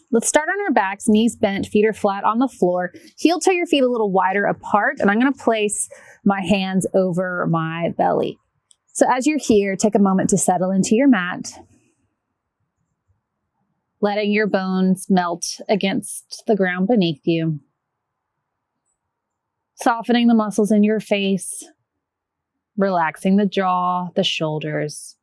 Let's start on our backs, knees bent, feet are flat on the floor. Heel toe your feet a little wider apart, and I'm going to place my hands over my belly. So as you're here, take a moment to settle into your mat, letting your bones melt against the ground beneath you, softening the muscles in your face, relaxing the jaw, the shoulders,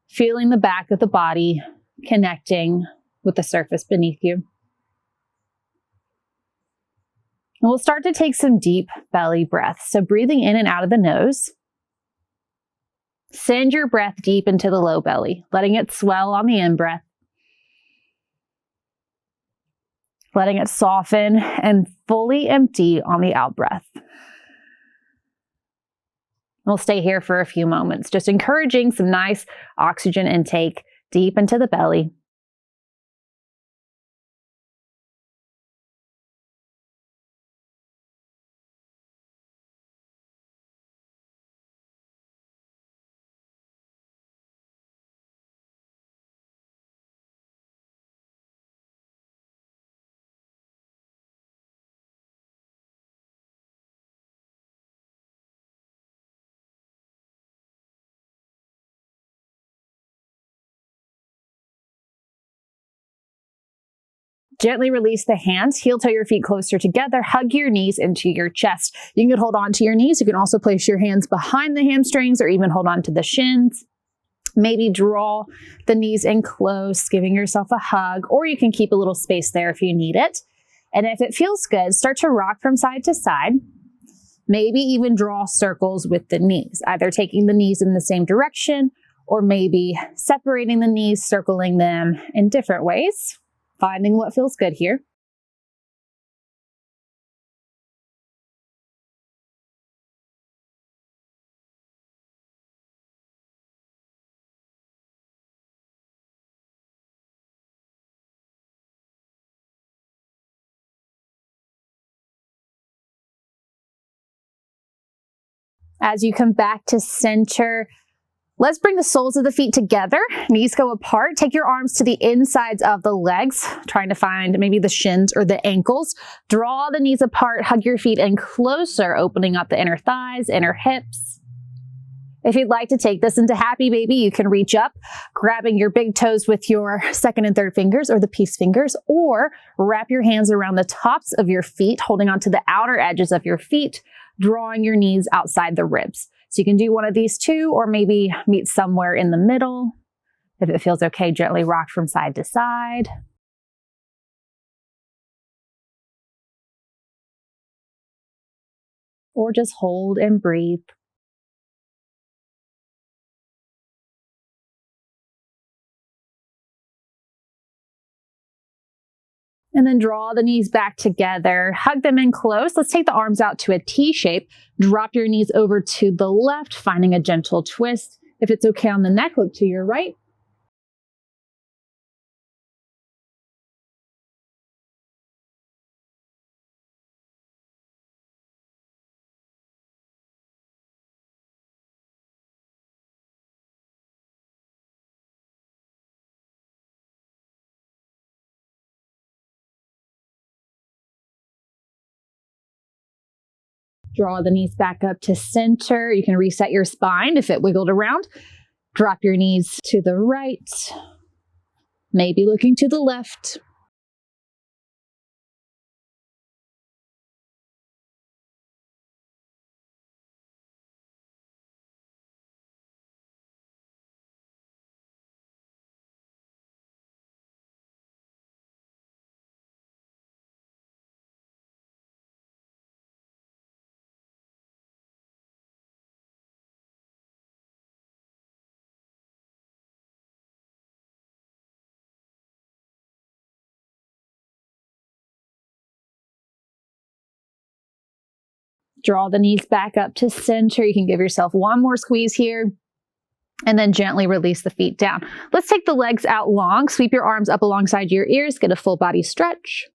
feeling the back of the body connecting with the surface beneath you. And we'll start to take some deep belly breaths. So breathing in and out of the nose. Send your breath deep into the low belly, letting it swell on the in-breath, letting it soften and fully empty on the out-breath. We'll stay here for a few moments, just encouraging some nice oxygen intake deep into the belly. Gently release the hands, heel toe your feet closer together, hug your knees into your chest. You can hold on to your knees. You can also place your hands behind the hamstrings or even hold on to the shins. Maybe draw the knees in close, giving yourself a hug, or you can keep a little space there if you need it. And if it feels good, start to rock from side to side. Maybe even draw circles with the knees, either taking the knees in the same direction or maybe separating the knees, circling them in different ways. Finding what feels good here. As you come back to center, let's bring the soles of the feet together. Knees go apart. Take your arms to the insides of the legs, trying to find maybe the shins or the ankles. Draw the knees apart, hug your feet in closer, opening up the inner thighs, inner hips. If you'd like to take this into happy baby, you can reach up, grabbing your big toes with your second and third fingers or the peace fingers, or wrap your hands around the tops of your feet, holding onto the outer edges of your feet, drawing your knees outside the ribs. So you can do one of these two, or maybe meet somewhere in the middle. If it feels okay, gently rock from side to side. Or just hold and breathe. And then draw the knees back together, hug them in close. Let's take the arms out to a T shape. Drop your knees over to the left, finding a gentle twist. If it's okay on the neck, look to your right. Draw the knees back up to center. You can reset your spine if it wiggled around. Drop your knees to the right, maybe looking to the left. Draw the knees back up to center. You can give yourself one more squeeze here, and then gently release the feet down. Let's take the legs out long. Sweep your arms up alongside your ears. Get a full body stretch.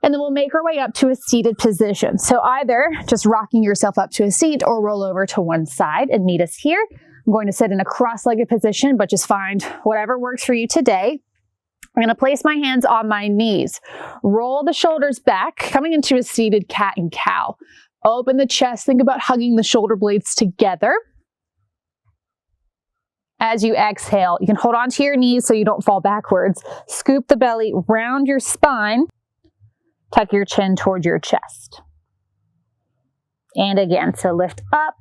And then we'll make our way up to a seated position. So either just rocking yourself up to a seat or roll over to one side and meet us here. I'm going to sit in a cross-legged position, but just find whatever works for you today. I'm going to place my hands on my knees. Roll the shoulders back, coming into a seated cat and cow. Open the chest. Think about hugging the shoulder blades together. As you exhale, you can hold on to your knees so you don't fall backwards. Scoop the belly round your spine. Tuck your chin toward your chest. And again, so lift up.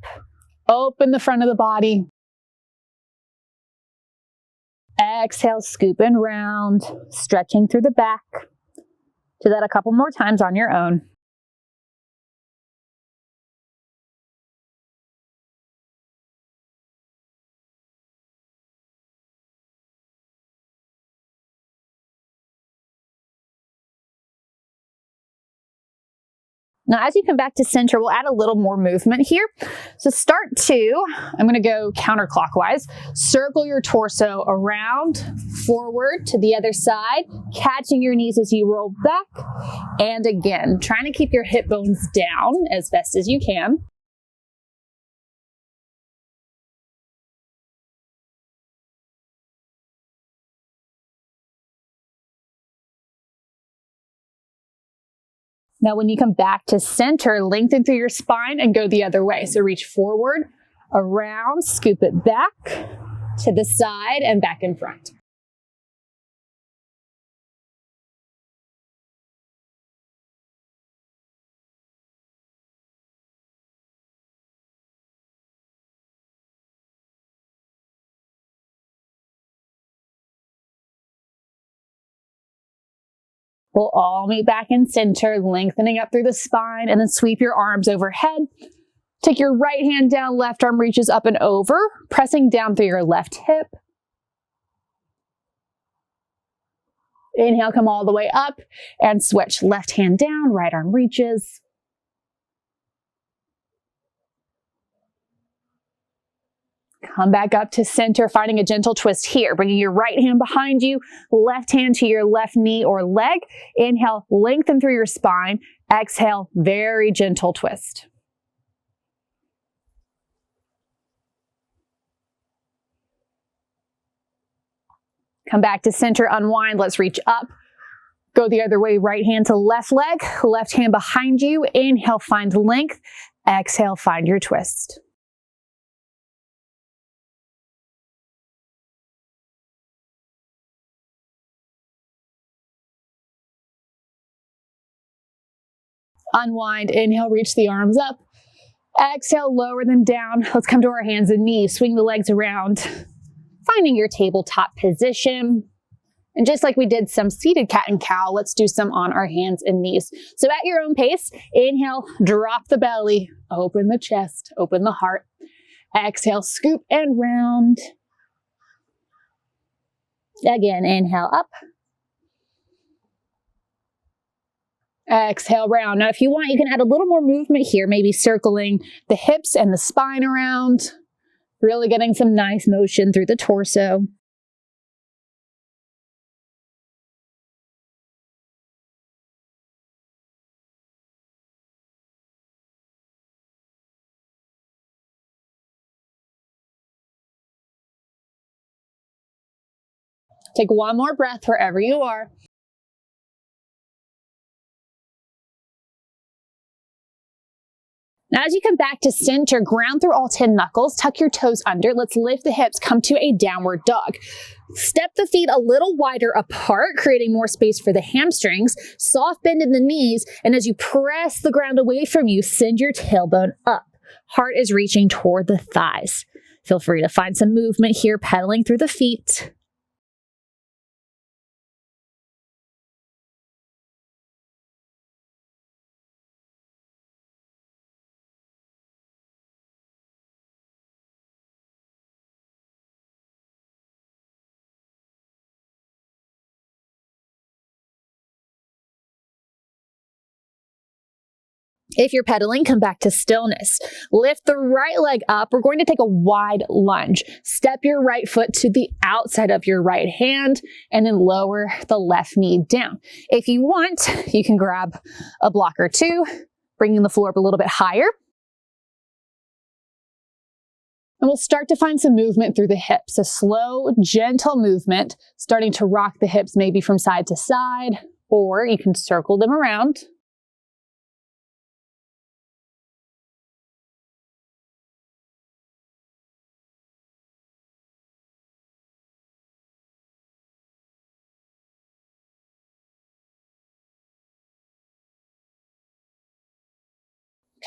Open the front of the body. Exhale, scoop and round, stretching through the back. Do that a couple more times on your own. Now, as you come back to center, we'll add a little more movement here. So start two, I'm going to go counterclockwise. Circle your torso around, forward to the other side, catching your knees as you roll back. And again, trying to keep your hip bones down as best as you can. Now, when you come back to center, lengthen through your spine and go the other way. So reach forward, around, scoop it back to the side and back in front. We'll all meet back in center, lengthening up through the spine, and then sweep your arms overhead. Take your right hand down, left arm reaches up and over, pressing down through your left hip. Inhale, come all the way up and switch. Left hand down, right arm reaches. Come back up to center, finding a gentle twist here. Bringing your right hand behind you, left hand to your left knee or leg. Inhale, lengthen through your spine. Exhale, very gentle twist. Come back to center, unwind. Let's reach up. Go the other way, right hand to left leg, left hand behind you. Inhale, find length. Exhale, find your twist. Unwind, inhale, reach the arms up. Exhale, lower them down. Let's come to our hands and knees. Swing the legs around, finding your tabletop position. And just like we did some seated cat and cow, let's do some on our hands and knees. So at your own pace, inhale, drop the belly, open the chest, open the heart. Exhale, scoop and round. Again, inhale up. Exhale, round. Now, if you want, you can add a little more movement here, maybe circling the hips and the spine around, really getting some nice motion through the torso. Take one more breath wherever you are. Now, as you come back to center, ground through all 10 knuckles, tuck your toes under. Let's lift the hips, come to a downward dog. Step the feet a little wider apart, creating more space for the hamstrings. Soft bend in the knees, and as you press the ground away from you, send your tailbone up. Heart is reaching toward the thighs. Feel free to find some movement here, pedaling through the feet. If you're pedaling, come back to stillness. Lift the right leg up. We're going to take a wide lunge. Step your right foot to the outside of your right hand and then lower the left knee down. If you want, you can grab a block or two, bringing the floor up a little bit higher. And we'll start to find some movement through the hips, a slow, gentle movement, starting to rock the hips maybe from side to side, or you can circle them around.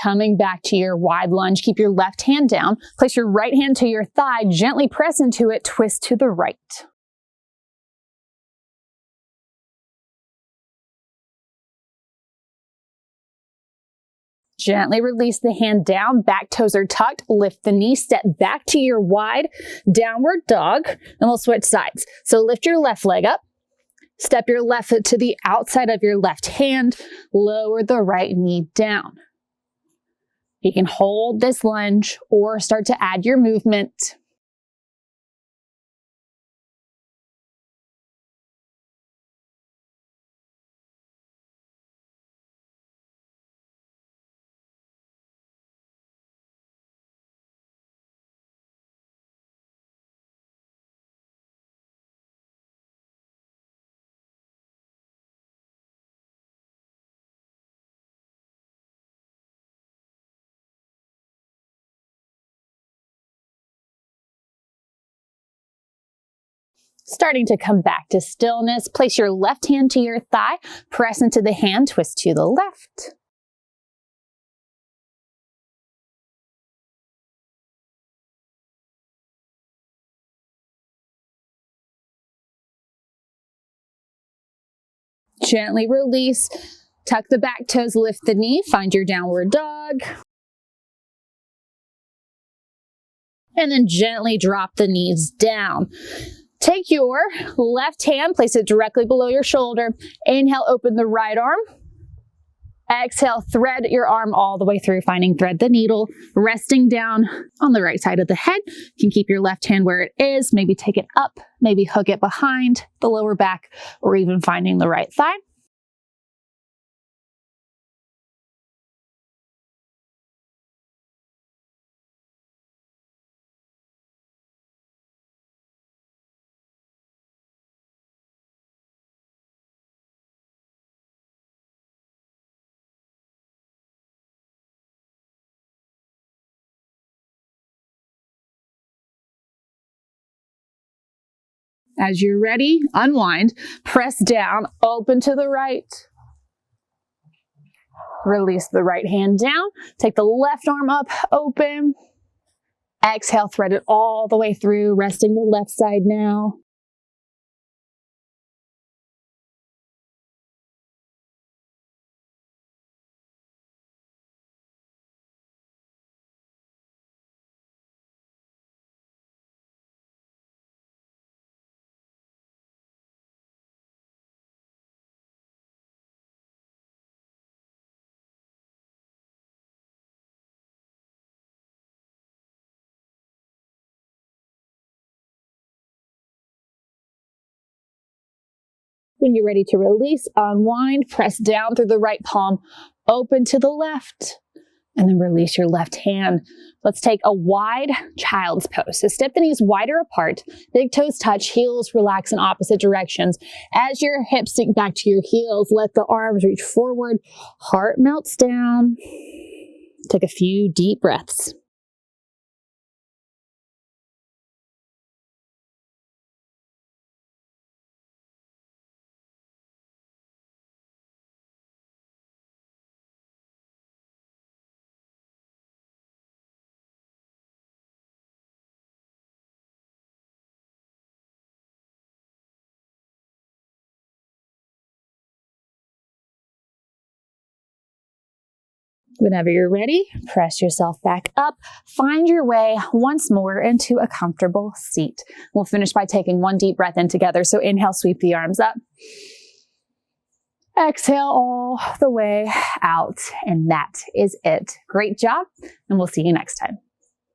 Coming back to your wide lunge, keep your left hand down, place your right hand to your thigh, gently press into it, twist to the right. Gently release the hand down, back toes are tucked, lift the knee, step back to your wide downward dog, and we'll switch sides. So lift your left leg up, step your left foot to the outside of your left hand, lower the right knee down. You can hold this lunge or start to add your movement. Starting to come back to stillness, place your left hand to your thigh, press into the hand, twist to the left. Gently release, tuck the back toes, lift the knee, find your downward dog. And then gently drop the knees down. Take your left hand, place it directly below your shoulder. Inhale, open the right arm. Exhale, thread your arm all the way through, finding thread the needle, resting down on the right side of the head. You can keep your left hand where it is, maybe take it up, maybe hook it behind the lower back, or even finding the right thigh. As you're ready, unwind, press down, open to the right. Release the right hand down, take the left arm up, open. Exhale, thread it all the way through, resting the left side now. When you're ready to release, unwind, press down through the right palm, open to the left, and then release your left hand. Let's take a wide child's pose. So step the knees wider apart, big toes touch, heels relax in opposite directions. As your hips sink back to your heels, let the arms reach forward, heart melts down. Take a few deep breaths. Whenever you're ready, press yourself back up. Find your way once more into a comfortable seat. We'll finish by taking one deep breath in together. So inhale, sweep the arms up. Exhale all the way out. And that is it. Great job. And we'll see you next time.